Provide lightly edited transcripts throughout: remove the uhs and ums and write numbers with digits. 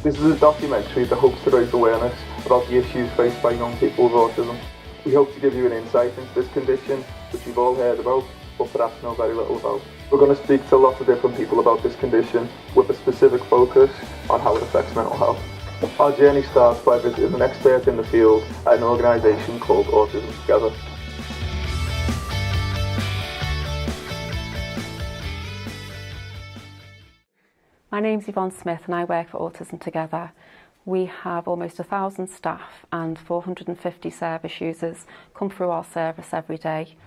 This is a documentary that hopes to raise awareness about the issues faced by young people with autism. We hope to give you an insight into this condition, which you've all heard about, but perhaps know very little about. We're going to speak to lots of different people about this condition, with a specific focus on how it affects mental health. Our journey starts by visiting an expert in the field at an organisation called Autism Together. My name's Yvonne Smith and I work for Autism Together. We have almost 1,000 staff and 450 service users come through our service every day.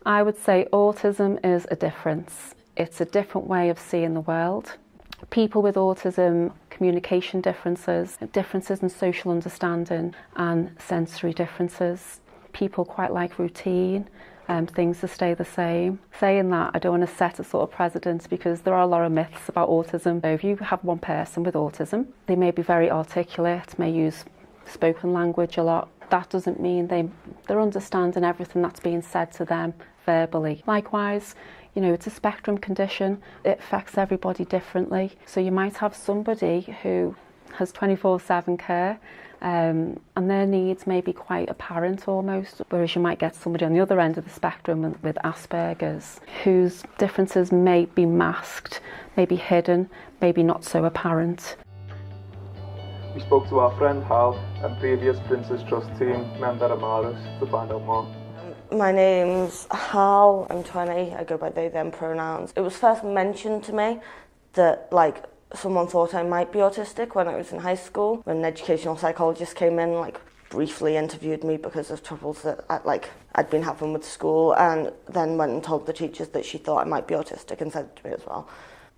I would say autism is a difference. It's a different way of seeing the world. People with autism, communication differences in social understanding and sensory differences. People quite like routine. Things to stay the same. Saying that, I don't want to set a sort of precedent because there are a lot of myths about autism. So if you have one person with autism, they may be very articulate, may use spoken language a lot. That doesn't mean they're understanding everything that's being said to them verbally. Likewise, it's a spectrum condition. It affects everybody differently. So you might have somebody who has 24/7 care and their needs may be quite apparent almost, whereas you might get somebody on the other end of the spectrum with Asperger's whose differences may be masked, may be hidden, maybe not so apparent. We spoke to our friend Hal and previous Prince's Trust team member Amaris to find out more. My name's Hal, I'm 20, I go by they, them pronouns. It was first mentioned to me that someone thought I might be autistic when I was in high school, when an educational psychologist came in, briefly interviewed me because of troubles that I'd been having with school, and then went and told the teachers that she thought I might be autistic and said it to me as well.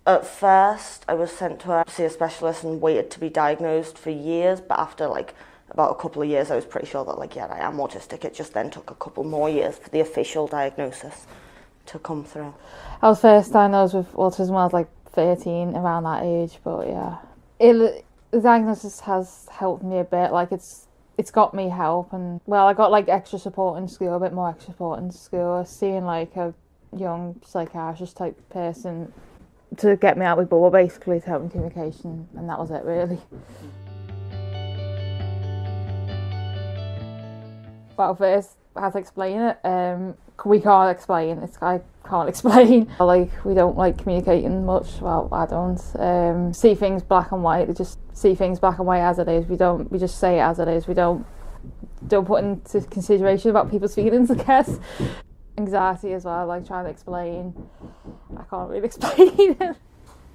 At first, I was sent to see a specialist and waited to be diagnosed for years, but after about a couple of years, I was pretty sure that I am autistic. It just then took a couple more years for the official diagnosis to come through. I was first diagnosed with autism when I was 13, around that age, but yeah. The diagnosis has helped me a bit, it's got me help, and I got extra support in school, a bit more extra support in school, seeing a young psychiatrist type person to get me out with bubble, basically to help in communication, and that was it really. Well, first I had to explain it. We can't explain. I can't explain. We don't communicating much. Well, I don't. See things black and white. We just see things black and white as it is. We just say it as it is. We don't put into consideration about people's feelings, I guess. Anxiety as well, trying to explain. I can't really explain it.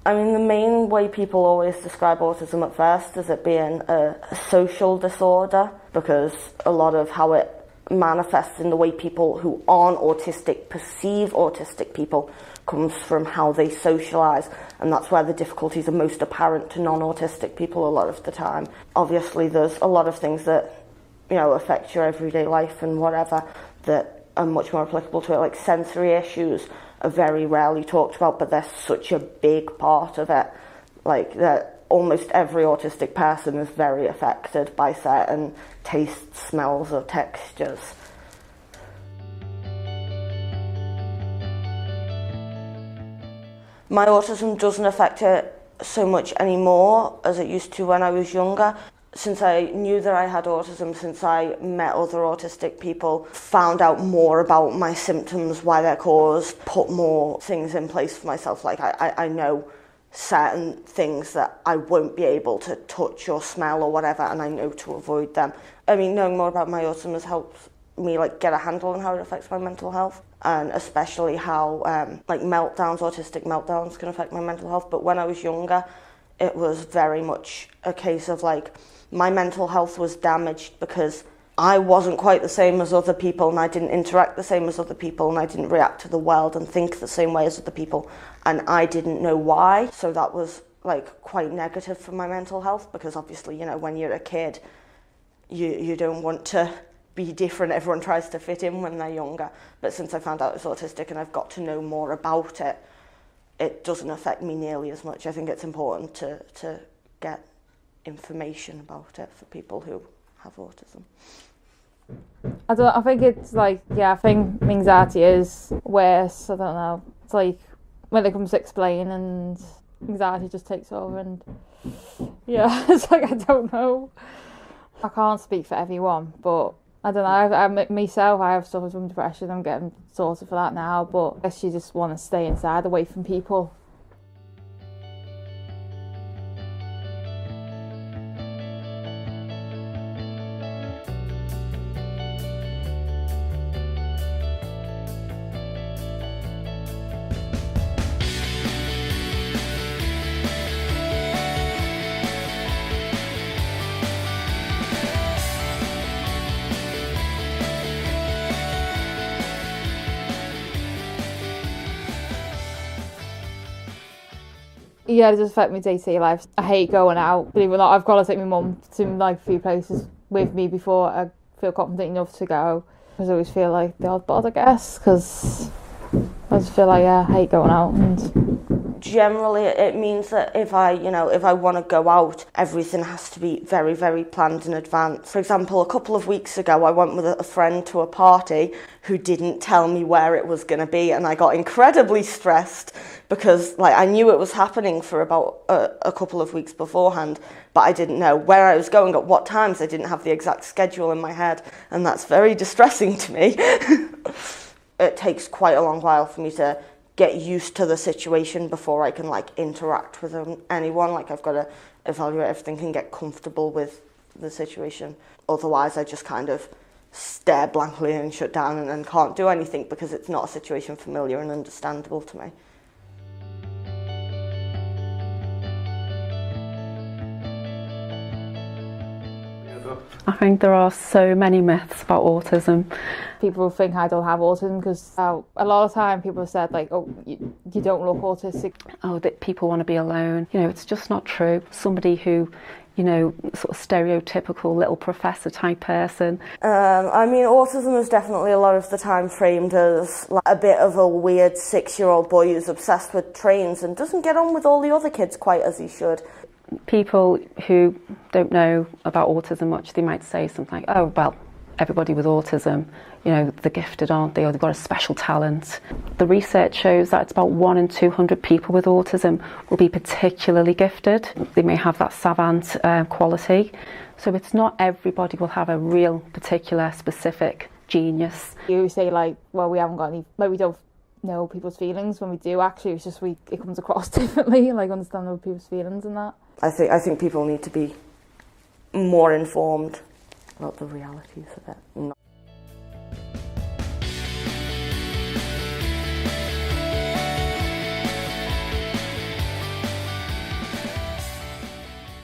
I mean, the main way people always describe autism at first is it being a social disorder, because a lot of how it manifests in the way people who aren't autistic perceive autistic people comes from how they socialise, and that's where the difficulties are most apparent to non-autistic people a lot of the time. Obviously there's a lot of things that affect your everyday life and whatever that are much more applicable to it, sensory issues are very rarely talked about, but they're such a big part of it, that almost every autistic person is very affected by certain tastes, smells or textures. My autism doesn't affect it so much anymore as it used to when I was younger. Since I knew that I had autism, since I met other autistic people, found out more about my symptoms, why they're caused, put more things in place for myself. I know certain things that I won't be able to touch or smell or whatever, and I know to avoid them. I mean, knowing more about my autism has helped me get a handle on how it affects my mental health, and especially how autistic meltdowns can affect my mental health. But when I was younger, it was very much a case of my mental health was damaged because I wasn't quite the same as other people, and I didn't interact the same as other people, and I didn't react to the world and think the same way as other people, and I didn't know why. So that was quite negative for my mental health, because obviously, when you're a kid, you don't want to be different. Everyone tries to fit in when they're younger. But since I found out I was autistic and I've got to know more about it, it doesn't affect me nearly as much. I think it's important to get information about it for people who have autism. I think it's I think anxiety is worse. I don't know. It's when it comes to explaining, and anxiety just takes over, and yeah, it's like, I don't know. I can't speak for everyone, but I don't know. Myself, I have suffered from depression. I'm getting sorted for that now, but I guess you just want to stay inside, away from people. Yeah, it does affect my day-to-day life. I hate going out. Believe it or not, I've got to take my mum to like a few places with me before I feel confident enough to go. Because I always feel like the odd bod, I guess, because I just feel like, yeah, I hate going out. And generally it means that if I want to go out, everything has to be very, very planned in advance. For example, a couple of weeks ago, I went with a friend to a party who didn't tell me where it was going to be, and I got incredibly stressed because like I knew it was happening for about a couple of weeks beforehand, but I didn't know where I was going at what times. I didn't have the exact schedule in my head, and that's very distressing to me. It takes quite a long while for me to get used to the situation before I can like interact with anyone. Like I've got to evaluate everything and get comfortable with the situation. Otherwise I just kind of stare blankly and shut down and can't do anything because it's not a situation familiar and understandable to me. I think there are so many myths about autism. People think I don't have autism because a lot of time people have said like, oh, you don't look autistic. Oh, that people want to be alone. You know, it's just not true. Somebody who, you know, sort of stereotypical little professor type person. I mean, autism is definitely a lot of the time framed as like a bit of a weird 6-year-old boy who's obsessed with trains and doesn't get on with all the other kids quite as he should. People who don't know about autism much, they might say something like, oh, well, everybody with autism, you know, they're gifted, aren't they, or they've got a special talent. The research shows that it's about 1 in 200 people with autism will be particularly gifted. They may have that savant quality. So it's not everybody will have a real particular specific genius. You say like, well, we haven't got any, like we don't know people's feelings. When we do, actually, it's just it comes across differently, like understanding other people's feelings and that. I think people need to be more informed about the realities of it.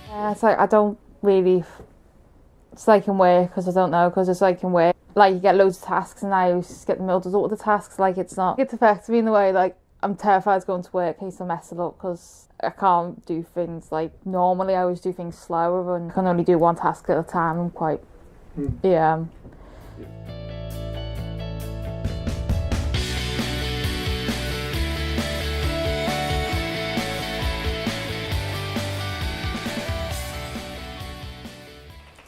Yeah, it's like I don't really. It's like in work because I don't know because it's like in work. Like you get loads of tasks and I always get the middle result of the tasks. Like it's affects me in the way like I'm terrified of going to work in case I mess it up because I can't do things like normally. I always do things slower and can only do one task at a time. I'm quite, yeah.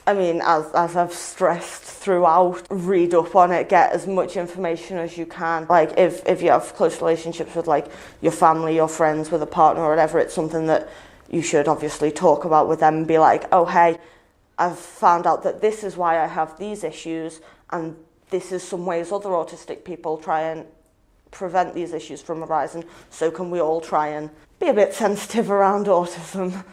I mean, as I've stressed throughout, read up on it, get as much information as you can. Like if you have close relationships with like your family, your friends, with a partner or whatever, it's something that you should obviously talk about with them and be like, oh hey, I've found out that this is why I have these issues and this is some ways other autistic people try and prevent these issues from arising, so can we all try and be a bit sensitive around autism.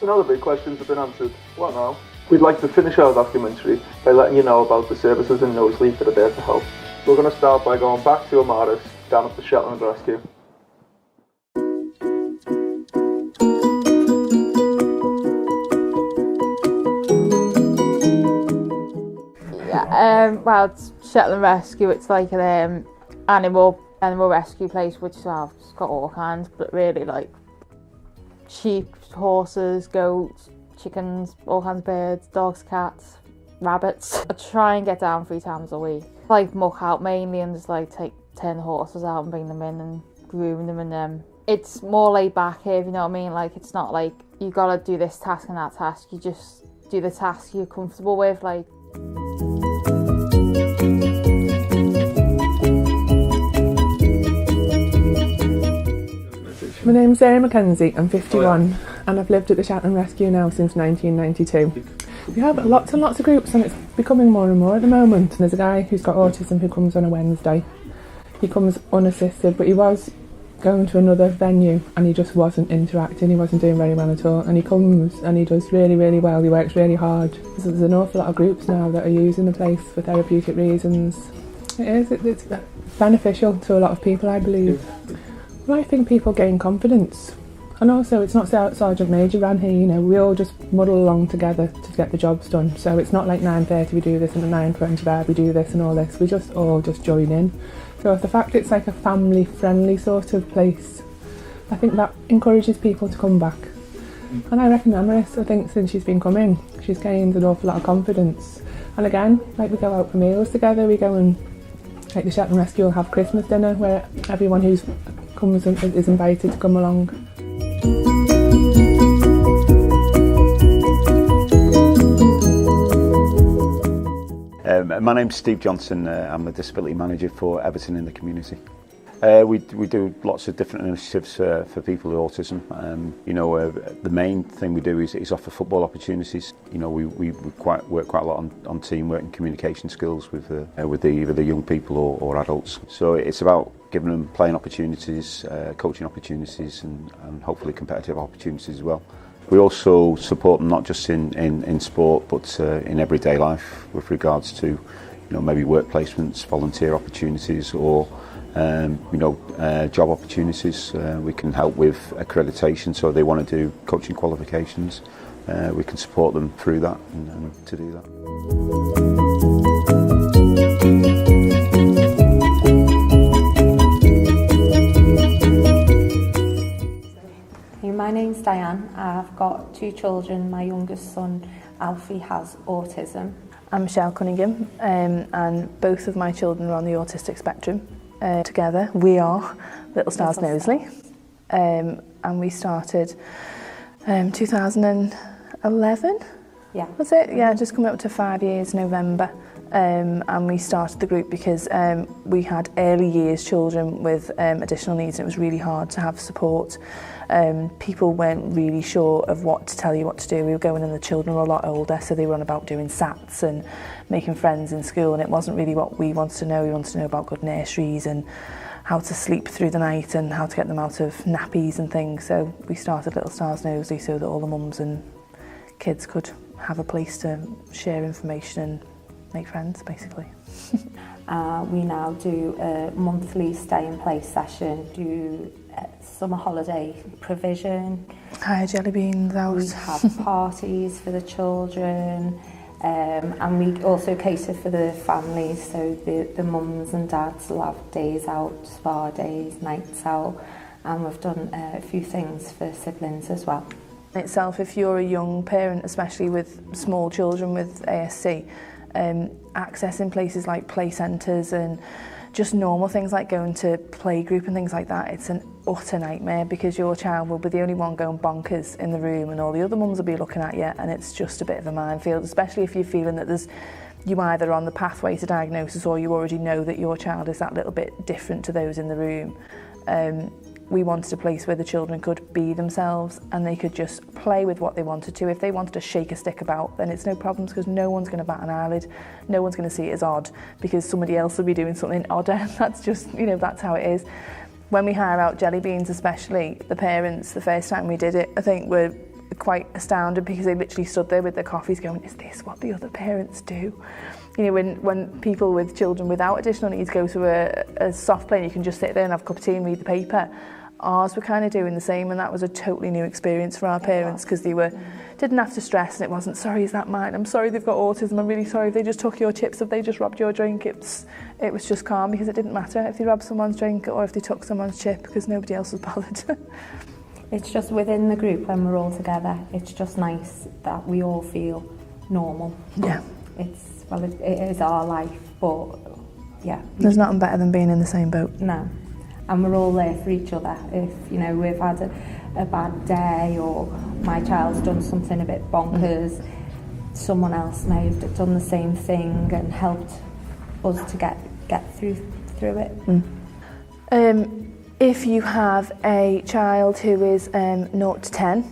So now the big questions have been answered. What now? We'd like to finish our documentary by letting you know about the services in Knowsley that are there to help. We're going to start by going back to Amaris, down at the Shetland Rescue. Yeah, well, it's Shetland Rescue. It's like an animal rescue place, which it's got all kinds, but really like sheep, horses, goats, chickens, all kinds of birds, dogs, cats, rabbits. I try and get down 3 times a week. Like muck out mainly and just like turn the horses out and bring them in and groom them, and it's more laid back here, if you know what I mean. Like it's not like you gotta do this task and that task, you just do the task you're comfortable with. Like My name's Sarah Mackenzie, I'm 51 and I've lived at the Shelton Rescue now since 1992. We have lots and lots of groups and it's becoming more and more at the moment. And there's a guy who's got autism who comes on a Wednesday. He comes unassisted, but he was going to another venue and he just wasn't interacting, he wasn't doing very well at all. And he comes and he does really, really well, he works really hard. There's an awful lot of groups now that are using the place for therapeutic reasons. It's beneficial to a lot of people, I believe. Well, I think people gain confidence. And also, it's not Sergeant Major ran here, you know, we all just muddle along together to get the jobs done. So it's not like 9:30 we do this and at 9:25 we do this and all this. We just all join in. So the fact it's like a family-friendly sort of place, I think that encourages people to come back. And I reckon Amaris, I think since she's been coming, she's gained an awful lot of confidence. And again, like we go out for meals together, we go and, like the Shelton Rescue will have Christmas dinner where everyone who comes is invited to come along. My name's Steve Johnson, I'm the disability manager for Everton in the community. We do lots of different initiatives for people with autism. The main thing we do is offer football opportunities. You know, we work quite a lot on teamwork and communication skills with either the young people or adults. So it's about giving them playing opportunities, coaching opportunities and hopefully competitive opportunities as well. We also support them not just in sport but in everyday life with regards to maybe work placements, volunteer opportunities or job opportunities. We can help with accreditation, so if they want to do coaching qualifications, we can support them through that and to do that. My name's Diane. I've got 2 children. My youngest son, Alfie, has autism. I'm Michelle Cunningham, and both of my children are on the autistic spectrum. Together, we are Little Stars Knowsley, and we started 2011. Yeah. Was it? Yeah, just coming up to 5 years, November. And we started the group because we had early years children with additional needs and it was really hard to have support. People weren't really sure of what to tell you what to do. We were going and the children were a lot older, so they were on about doing SATs and making friends in school, and it wasn't really what we wanted to know. We wanted to know about good nurseries and how to sleep through the night and how to get them out of nappies and things. So we started Little Stars Knowsley so that all the mums and kids could have a place to share information and make friends, basically. We now do a monthly stay in place session, do summer holiday provision. Hire jelly beans out. We have parties for the children, and we also cater for the families, so the mums and dads will have days out, spa days, nights out, and we've done a few things for siblings as well. In itself, if you're a young parent, especially with small children with ASC, accessing places like play centres and just normal things like going to playgroup and things like that, it's an utter nightmare because your child will be the only one going bonkers in the room and all the other mums will be looking at you, and it's just a bit of a minefield, especially if you're feeling that you either on the pathway to diagnosis or you already know that your child is that little bit different to those in the room. We wanted a place where the children could be themselves and they could just play with what they wanted to. If they wanted to shake a stick about, then it's no problems because no one's going to bat an eyelid. No one's going to see it as odd because somebody else will be doing something odder. That's just, that's how it is. When we hire out jelly beans, especially, the parents, the first time we did it, I think were quite astounded because they literally stood there with their coffees going, is this what the other parents do? When people with children without additional needs go to a soft play and you can just sit there and have a cup of tea and read the paper, ours were kind of doing the same, and that was a totally new experience for our parents because they didn't have to stress, and it wasn't, sorry, is that mine? I'm sorry they've got autism, I'm really sorry if they just took your chips, if they just robbed your drink. It was just calm because it didn't matter if they robbed someone's drink or if they took someone's chip because nobody else was bothered. It's just within the group when we're all together, it's just nice that we all feel normal. Yeah. It is our life, but yeah. There's nothing better than being in the same boat. No. And we're all there for each other. If, we've had a bad day or my child's done something a bit bonkers, someone else may have done the same thing and helped us to get through it. If you have a child who is 0 to 10,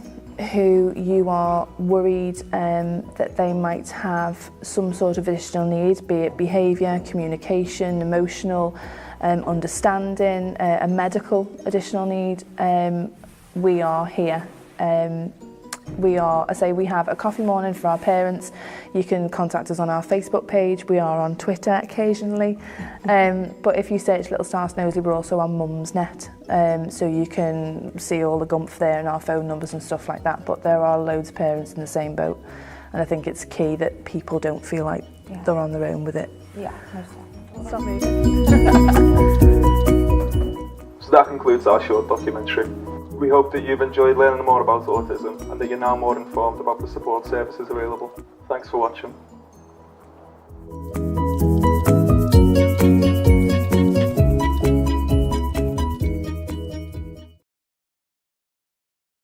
who you are worried that they might have some sort of additional need, be it behaviour, communication, emotional, understanding, a medical additional need, we are here. We have a coffee morning for our parents. You can contact us on our Facebook page. We are on Twitter occasionally. But if you search Little Stars Knowsley, we're also on Mumsnet. So you can see all the gumph there and our phone numbers and stuff like that. But there are loads of parents in the same boat. And I think it's key that people don't feel like they're on their own with it. Yeah, most definitely. Stop moving. So that concludes our short documentary. We hope that you've enjoyed learning more about autism and that you're now more informed about the support services available. Thanks for watching.